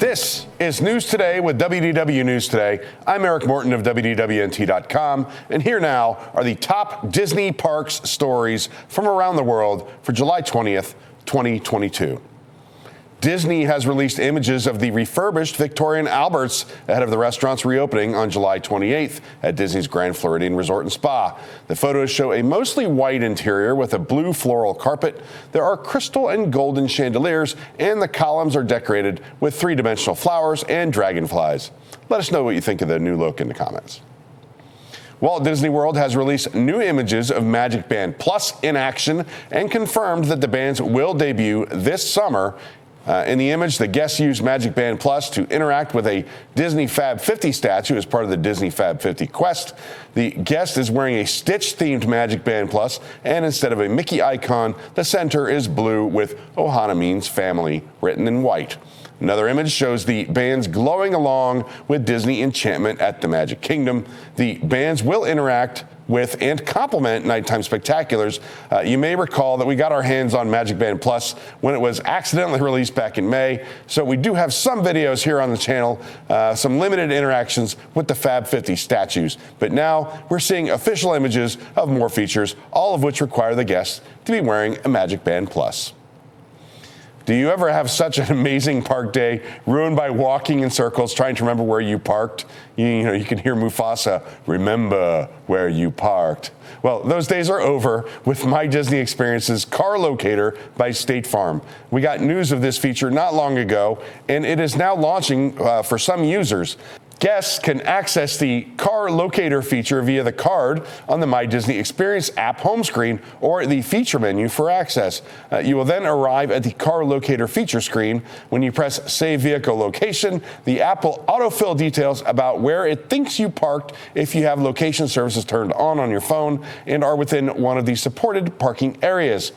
This is News Today with WDW News Today. I'm Eric Morton of WDWNT.com, and here now are the top Disney parks stories from around the world for July 20th, 2022. Disney has released images of the refurbished Victorian Alberts ahead of the restaurant's reopening on July 28th at Disney's Grand Floridian Resort and Spa. The photos show a mostly white interior with a blue floral carpet. There are crystal and golden chandeliers, and the columns are decorated with three-dimensional flowers and dragonflies. Let us know what you think of the new look in the comments. Walt Disney World has released new images of MagicBand Plus in action and confirmed that the bands will debut this summer. In the image, the guests use MagicBand Plus to interact with a Disney Fab 50 statue as part of the Disney Fab 50 quest. The guest is wearing a Stitch-themed MagicBand Plus, and instead of a Mickey icon, the center is blue with Ohana means family written in white. Another image shows the bands glowing along with Disney Enchantment at the Magic Kingdom. The bands will interact with and complement nighttime spectaculars. You may recall that we got our hands on MagicBand Plus when it was accidentally released back in May. So we do have some videos here on the channel, some limited interactions with the Fab 50 statues. But now we're seeing official images of more features, all of which require the guests to be wearing a MagicBand Plus. Do you ever have such an amazing park day ruined by walking in circles trying to remember where you parked? You know, you can hear Mufasa, remember where you parked. Well, those days are over with My Disney Experience's Car Locator by State Farm. We got news of this feature not long ago, and it is now launching for some users. Guests can access the Car Locator feature via the card on the My Disney Experience app home screen or the feature menu for access. You will then arrive at the Car Locator feature screen. When you press Save Vehicle Location, the app will autofill details about where it thinks you parked if you have location services turned on your phone and are within one of the supported parking areas.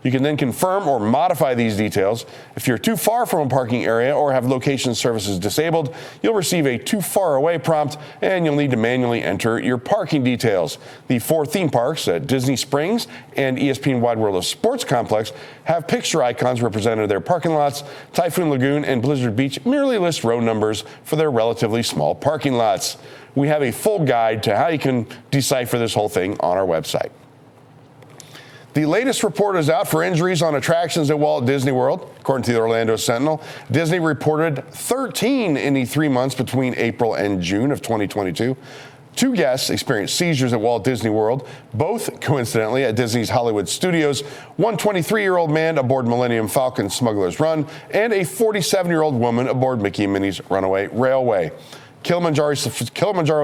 You can then confirm or modify these details. If you're too far from a parking area or have location services disabled, you'll receive a too far away prompt and you'll need to manually enter your parking details. The 4 theme parks at Disney Springs and ESPN Wide World of Sports Complex have picture icons representing their parking lots. Typhoon Lagoon and Blizzard Beach merely list row numbers for their relatively small parking lots. We have a full guide to how you can decipher this whole thing on our website. The latest report is out for injuries on attractions at Walt Disney World. According to the Orlando Sentinel, Disney reported 13 in the 3 months between April and June of 2022. 2 guests experienced seizures at Walt Disney World, both coincidentally at Disney's Hollywood Studios. One 23-year-old man aboard Millennium Falcon Smuggler's Run and a 47-year-old woman aboard Mickey and Minnie's Runaway Railway. Kilimanjaro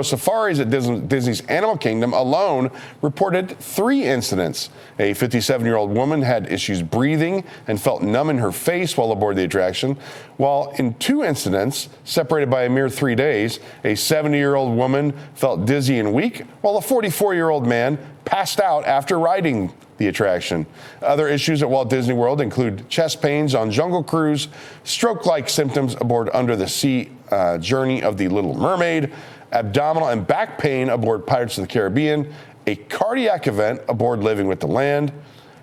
Safaris at Disney's Animal Kingdom alone reported 3 incidents. A 57-year-old woman had issues breathing and felt numb in her face while aboard the attraction, while in 2 incidents, separated by a mere 3 days, a 70-year-old woman felt dizzy and weak, while a 44-year-old man passed out after riding the attraction. Other issues at Walt Disney World include chest pains on Jungle Cruise, stroke-like symptoms aboard Under the Sea Journey of the Little Mermaid, abdominal and back pain aboard Pirates of the Caribbean, a cardiac event aboard Living with the Land,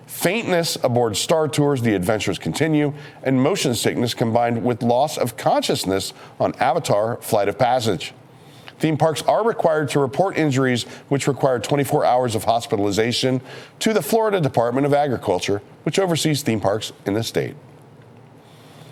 faintness aboard Star Tours The Adventures Continue, and motion sickness combined with loss of consciousness on Avatar Flight of Passage. Theme parks are required to report injuries which require 24 hours of hospitalization to the Florida Department of Agriculture, which oversees theme parks in the state.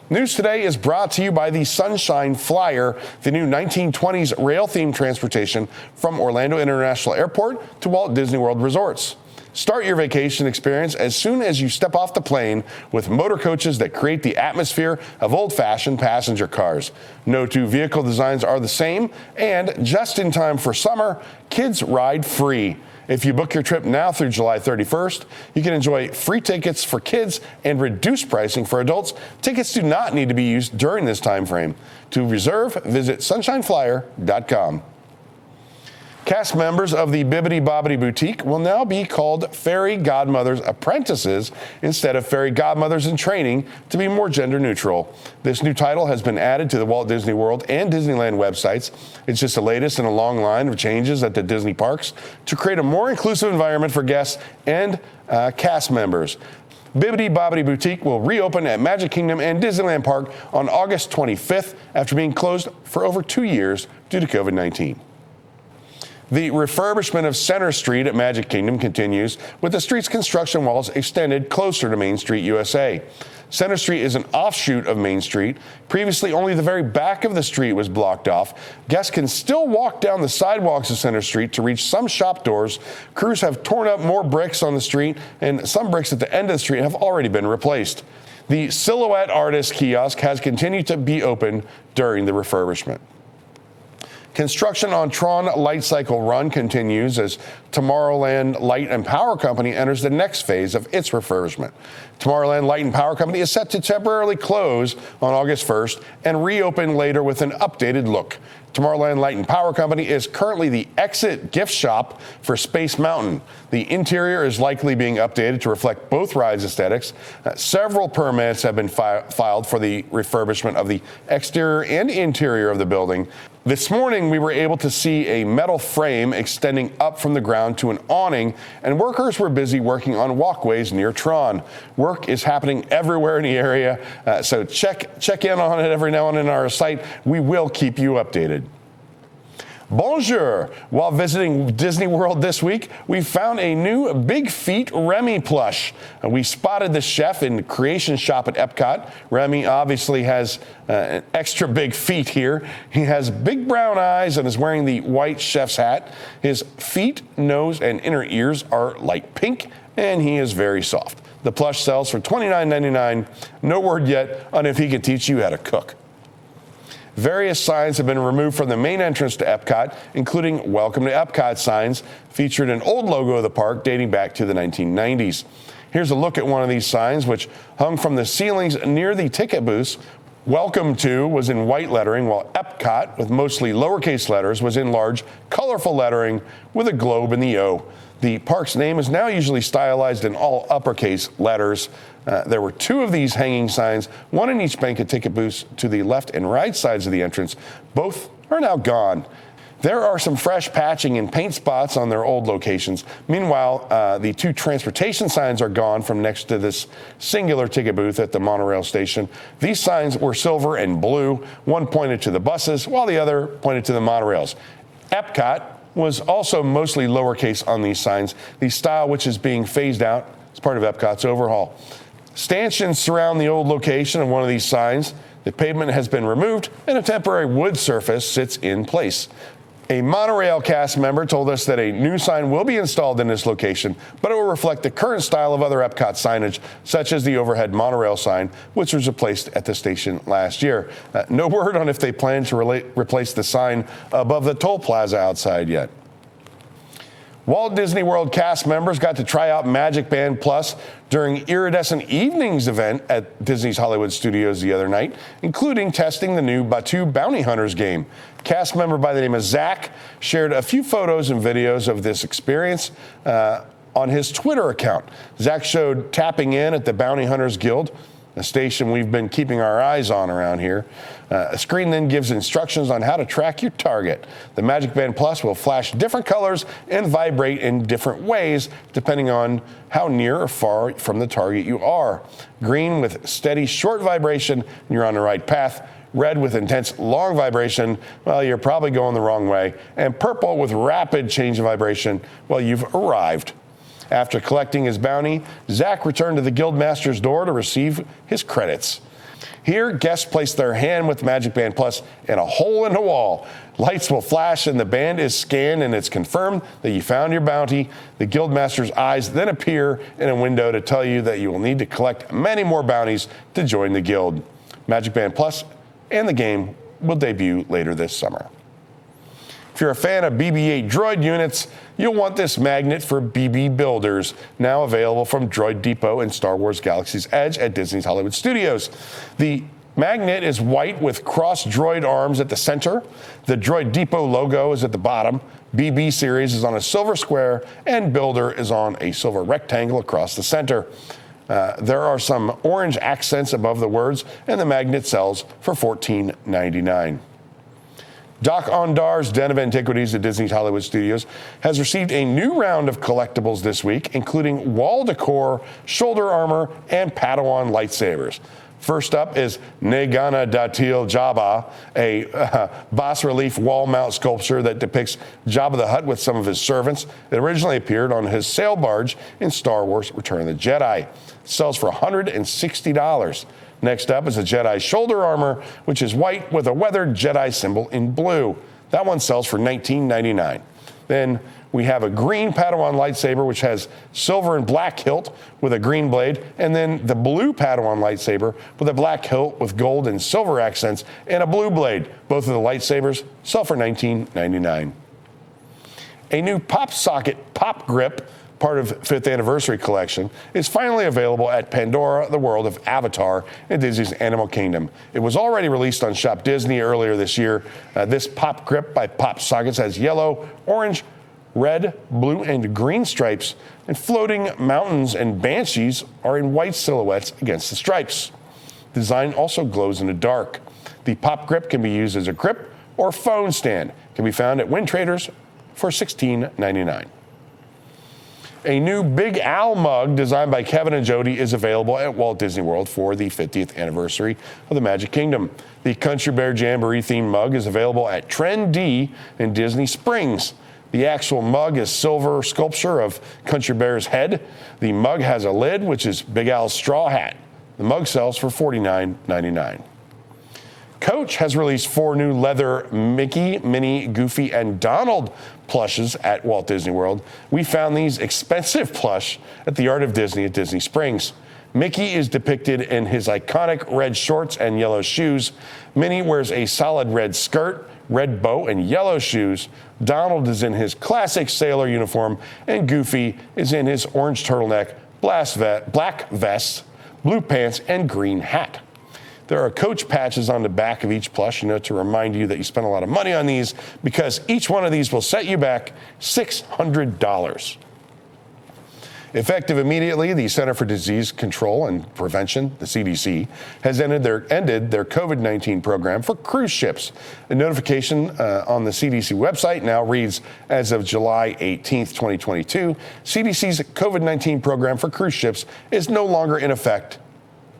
News Today is brought to you by the Sunshine Flyer, the new 1920s rail-themed transportation from Orlando International Airport to Walt Disney World Resorts. Start your vacation experience as soon as you step off the plane with motor coaches that create the atmosphere of old-fashioned passenger cars. No 2 vehicle designs are the same, and just in time for summer, kids ride free. If you book your trip now through July 31st, you can enjoy free tickets for kids and reduced pricing for adults. Tickets do not need to be used during this time frame. To reserve, visit sunshineflyer.com. Cast members of the Bibbidi Bobbidi Boutique will now be called Fairy Godmothers Apprentices instead of Fairy Godmothers in Training to be more gender neutral. This new title has been added to the Walt Disney World and Disneyland websites. It's just the latest in a long line of changes at the Disney parks to create a more inclusive environment for guests and cast members. Bibbidi Bobbidi Boutique will reopen at Magic Kingdom and Disneyland Park on August 25th after being closed for over 2 years due to COVID-19. The refurbishment of Center Street at Magic Kingdom continues, with the street's construction walls extended closer to Main Street USA. Center Street is an offshoot of Main Street. Previously, only the very back of the street was blocked off. Guests can still walk down the sidewalks of Center Street to reach some shop doors. Crews have torn up more bricks on the street, and some bricks at the end of the street have already been replaced. The Silhouette Artist kiosk has continued to be open during the refurbishment. Construction on TRON Light Cycle Run continues as Tomorrowland Light and Power Company enters the next phase of its refurbishment. Tomorrowland Light and Power Company is set to temporarily close on August 1st and reopen later with an updated look. Tomorrowland Light and Power Company is currently the exit gift shop for Space Mountain. The interior is likely being updated to reflect both rides' aesthetics. Several permits have been filed for the refurbishment of the exterior and interior of the building. This morning, we were able to see a metal frame extending up from the ground to an awning, and workers were busy working on walkways near TRON. Work is happening everywhere in the area, so check in on it every now and then on our site. We will keep you updated. Bonjour! While visiting Disney World this week, we found a new Big Feet Remy plush. We spotted the chef in the creation shop at EPCOT. Remy obviously has an extra big feet here. He has big brown eyes and is wearing the white chef's hat. His feet, nose, and inner ears are light pink, and he is very soft. The plush sells for $29.99. No word yet on if he can teach you how to cook. Various signs have been removed from the main entrance to EPCOT, including Welcome to EPCOT signs, featured an old logo of the park dating back to the 1990s. Here's a look at one of these signs, which hung from the ceilings near the ticket booths. Welcome to was in white lettering, while EPCOT, with mostly lowercase letters, was in large, colorful lettering with a globe in the O. The park's name is now usually stylized in all uppercase letters. There were two of these hanging signs, one in each bank of ticket booths to the left and right sides of the entrance. Both are now gone. There are some fresh patching and paint spots on their old locations. Meanwhile, the two transportation signs are gone from next to this singular ticket booth at the monorail station. These signs were silver and blue. One pointed to the buses, while the other pointed to the monorails. EPCOT was also mostly lowercase on these signs, the style which is being phased out as part of EPCOT's overhaul. Stanchions surround the old location of one of these signs. The pavement has been removed and a temporary wood surface sits in place. A monorail cast member told us that a new sign will be installed in this location, but it will reflect the current style of other EPCOT signage, such as the overhead monorail sign, which was replaced at the station last year. No word on if they plan to replace the sign above the toll plaza outside yet. Walt Disney World cast members got to try out MagicBand Plus during Iridescent Evenings event at Disney's Hollywood Studios the other night, including testing the new Batuu Bounty Hunters game. Cast member by the name of Zach shared a few photos and videos of this experience on his Twitter account. Zach showed tapping in at the Bounty Hunters Guild, a station we've been keeping our eyes on around here. A screen then gives instructions on how to track your target. The MagicBand Plus will flash different colors and vibrate in different ways depending on how near or far from the target you are. Green with steady short vibration, you're on the right path. Red with intense long vibration, well, you're probably going the wrong way. And purple with rapid change of vibration, well, you've arrived. After collecting his bounty, Zach returned to the Guildmaster's door to receive his credits. Here, guests place their hand with MagicBand Plus in a hole in the wall. Lights will flash and the band is scanned and it's confirmed that you found your bounty. The Guildmaster's eyes then appear in a window to tell you that you will need to collect many more bounties to join the guild. MagicBand Plus and the game will debut later this summer. If you're a fan of BB-8 droid units, you'll want this magnet for BB Builders, now available from Droid Depot and Star Wars Galaxy's Edge at Disney's Hollywood Studios. The magnet is white with cross droid arms at the center. The Droid Depot logo is at the bottom. BB series is on a silver square, and Builder is on a silver rectangle across the center. There are some orange accents above the words, and the magnet sells for $14.99. Dok Ondar's Den of Antiquities at Disney's Hollywood Studios has received a new round of collectibles this week, including wall decor, shoulder armor, and Padawan lightsabers. First up is Negana Datil Jabba, a bas-relief wall mount sculpture that depicts Jabba the Hutt with some of his servants. It originally appeared on his sail barge in Star Wars Return of the Jedi. It sells for $160. Next up is a Jedi shoulder armor, which is white with a weathered Jedi symbol in blue. That one sells for $19.99. Then we have a green Padawan lightsaber, which has silver and black hilt with a green blade, and then the blue Padawan lightsaber with a black hilt with gold and silver accents and a blue blade. Both of the lightsabers sell for $19.99. A new pop socket pop grip, part of 5th anniversary collection, is finally available at Pandora, the world of Avatar in Disney's Animal Kingdom. It was already released on Shop Disney earlier this year. This pop grip by Pop Sockets has yellow, orange, red, blue, and green stripes, and floating mountains and banshees are in white silhouettes against the stripes. The design also glows in the dark. The pop grip can be used as a grip or phone stand. It can be found at Win Traders for $16.99. A new Big Al mug designed by Kevin and Jody is available at Walt Disney World for the 50th anniversary of the Magic Kingdom. The Country Bear Jamboree themed mug is available at Trend D in Disney Springs. The actual mug is silver sculpture of Country Bear's head. The mug has a lid, which is Big Al's straw hat. The mug sells for $49.99. Coach has released 4 new leather Mickey, Minnie, Goofy, and Donald plushes at Walt Disney World. We found these expensive plush at the Art of Disney at Disney Springs. Mickey is depicted in his iconic red shorts and yellow shoes. Minnie wears a solid red skirt, red bow, and yellow shoes. Donald is in his classic sailor uniform, and Goofy is in his orange turtleneck, black vest, blue pants, and green hat. There are Coach patches on the back of each plush, to remind you that you spent a lot of money on these, because each one of these will set you back $600. Effective immediately, the Center for Disease Control and Prevention, the CDC, has ended their COVID-19 program for cruise ships. A notification on the CDC website now reads, as of July 18th, 2022, CDC's COVID-19 program for cruise ships is no longer in effect.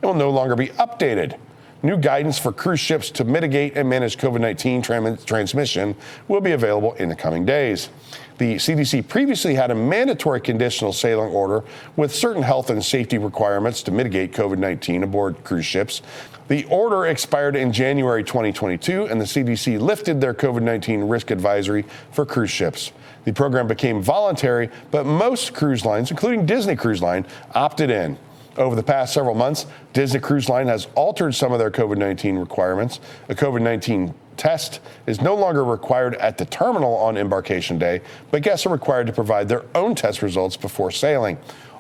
It will no longer be updated. New guidance for cruise ships to mitigate and manage COVID-19 transmission will be available in the coming days. The CDC previously had a mandatory conditional sailing order with certain health and safety requirements to mitigate COVID-19 aboard cruise ships. The order expired in January 2022, and the CDC lifted their COVID-19 risk advisory for cruise ships. The program became voluntary, but most cruise lines, including Disney Cruise Line, opted in. Over the past several months, Disney Cruise Line has altered some of their COVID-19 requirements. A COVID-19 test is no longer required at the terminal on embarkation day, but guests are required to provide their own test results before sailing.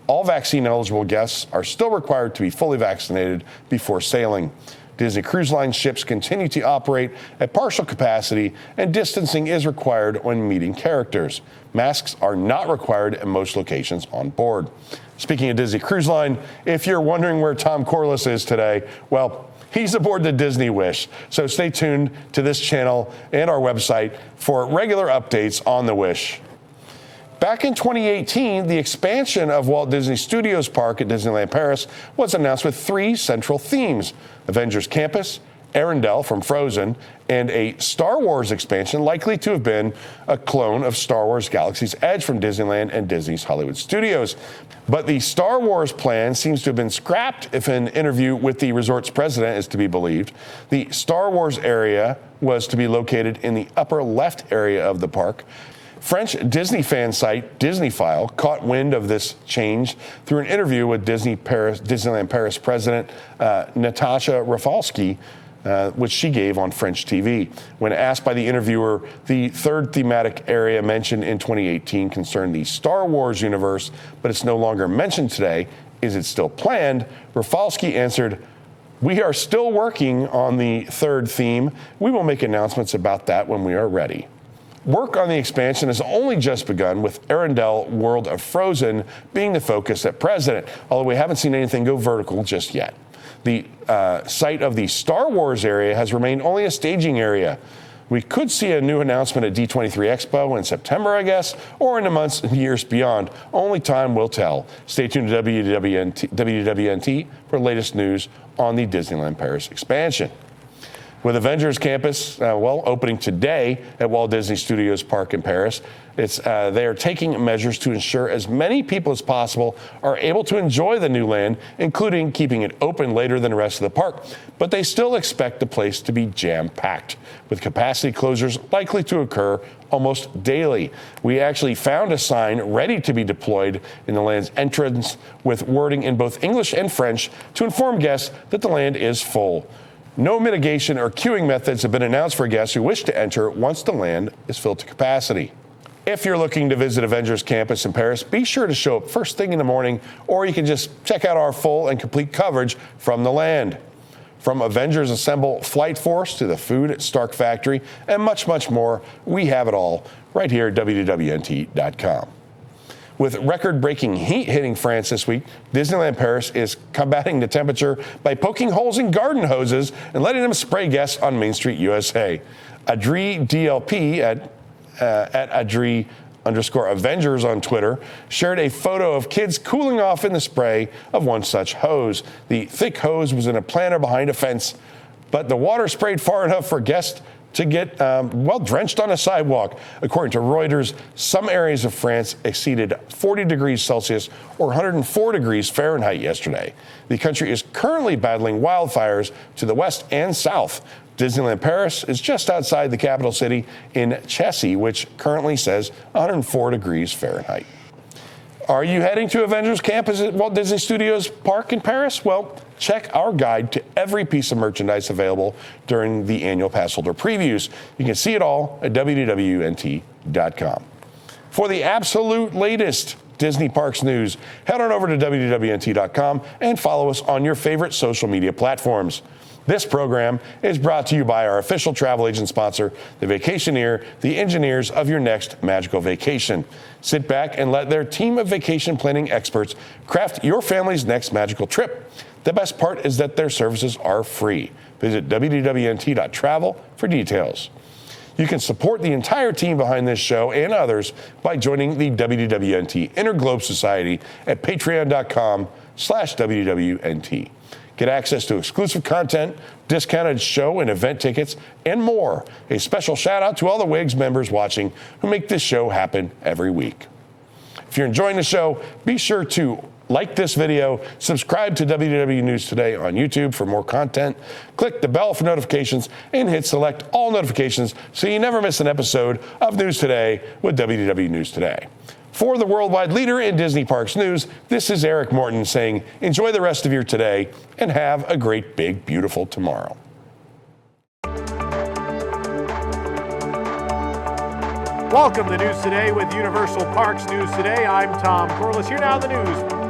All vaccine-eligible guests are still required to be fully vaccinated before sailing. Disney Cruise Line ships continue to operate at partial capacity, and distancing is required when meeting characters. Masks are not required at most locations on board. Speaking of Disney Cruise Line, if you're wondering where Tom Corliss is today, well, he's aboard the Disney Wish. So stay tuned to this channel and our website for regular updates on the Wish. Back in 2018, the expansion of Walt Disney Studios Park at Disneyland Paris was announced with 3 central themes: Avengers Campus, Arendelle from Frozen, and a Star Wars expansion likely to have been a clone of Star Wars Galaxy's Edge from Disneyland and Disney's Hollywood Studios. But the Star Wars plan seems to have been scrapped if an interview with the resort's president is to be believed. The Star Wars area was to be located in the upper left area of the park. French Disney fan site Disneyfile caught wind of this change through an interview with Disneyland Paris president Natasha Rafalski, which she gave on French TV. When asked by the interviewer, the third thematic area mentioned in 2018 concerned the Star Wars universe, but it's no longer mentioned today. Is it still planned? Rafalski answered, "We are still working on the third theme. We will make announcements about that when we are ready." Work on the expansion has only just begun, with Arendelle World of Frozen being the focus at present, although we haven't seen anything go vertical just yet. The site of the Star Wars area has remained only a staging area. We could see a new announcement at D23 Expo in September, I guess, or in the months and years beyond. Only time will tell. Stay tuned to WDWNT for the latest news on the Disneyland Paris expansion. With Avengers Campus, opening today at Walt Disney Studios Park in Paris, they are taking measures to ensure as many people as possible are able to enjoy the new land, including keeping it open later than the rest of the park. But they still expect the place to be jam-packed, with capacity closures likely to occur almost daily. We actually found a sign ready to be deployed in the land's entrance with wording in both English and French to inform guests that the land is full. No mitigation or queuing methods have been announced for guests who wish to enter once the land is filled to capacity. If you're looking to visit Avengers Campus in Paris, be sure to show up first thing in the morning, or you can just check out our full and complete coverage from the land. From Avengers Assemble Flight Force to the food at Stark Factory and much, much more, we have it all right here at WDWNT.com. With record-breaking heat hitting France this week, Disneyland Paris is combating the temperature by poking holes in garden hoses and letting them spray guests on Main Street, USA. Adri DLP at Adri_Avengers on Twitter shared a photo of kids cooling off in the spray of one such hose. The thick hose was in a planter behind a fence, but the water sprayed far enough for guests to get, drenched on a sidewalk. According to Reuters, some areas of France exceeded 40 degrees Celsius or 104 degrees Fahrenheit yesterday. The country is currently battling wildfires to the west and south. Disneyland Paris is just outside the capital city in Chessy, which currently says 104 degrees Fahrenheit. Are you heading to Avengers Campus at Walt Disney Studios Park in Paris? Well, check our guide to every piece of merchandise available during the annual pass holder previews. You can see it all at WDWNT.com. For the absolute latest Disney Parks news, head on over to WDWNT.com and follow us on your favorite social media platforms. This program is brought to you by our official travel agent sponsor, The Vacationeer, the engineers of your next magical vacation. Sit back and let their team of vacation planning experts craft your family's next magical trip. The best part is that their services are free. Visit WDWNT.travel for details. You can support the entire team behind this show and others by joining the WDWNT Interglobe Society at patreon.com/WDWNT. Get access to exclusive content, discounted show and event tickets, and more. A special shout out to all the WIGS members watching who make this show happen every week. If you're enjoying the show, be sure to like this video, subscribe to WDW News Today on YouTube for more content, click the bell for notifications, and hit select all notifications so you never miss an episode of News Today with WDW News Today. For the worldwide leader in Disney Parks news, this is Eric Morton saying, enjoy the rest of your today and have a great, big, beautiful tomorrow. Welcome to News Today with Universal Parks News Today. I'm Tom Corliss. Here now the news